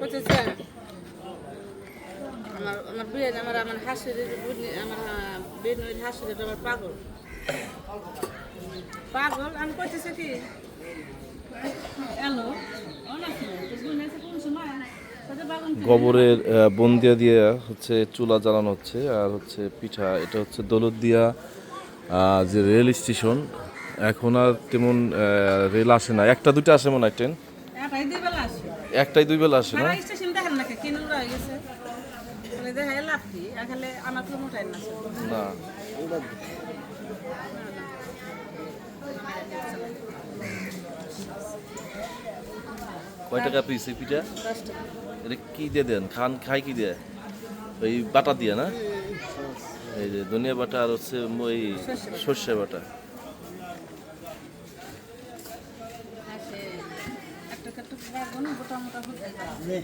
বুঝেছে আমার আমার বিয়ে আমার হাসির আমার বিয়ের হাসির আমার পাগল পাগল আমি করতেছি কি এলো কোন সময় গোবরের বন্দিয়া দিয়ে হচ্ছে চুলা জ্বালানো হচ্ছে আর হচ্ছে পিঠা। এটা হচ্ছে দৌলতদিয়া যে রেল স্টেশন। এখন আর তেমন রেল আসে না, একটা দুটো আসে মনে হয় ট্রেন, এটাই দুই বেলা আসে একটাই দুই বেলা আসে না। স্টেশন দেখেন না কিনে রয়ে গেছে দেখা লাভ কি এখানে আমার তো মোটাই না না কয় টাকা পিস এই পিঠা? 10 টাকা এটা কি দিয়ে দেন? খাই কি দিয়ে? ওই বাটা দিয়ে না? এই যে ধনিয়া বাটা আর হচ্ছে ওই সর্ষে বাটা। একটা একটা পারবো না মোটা মোটা হতে যাবে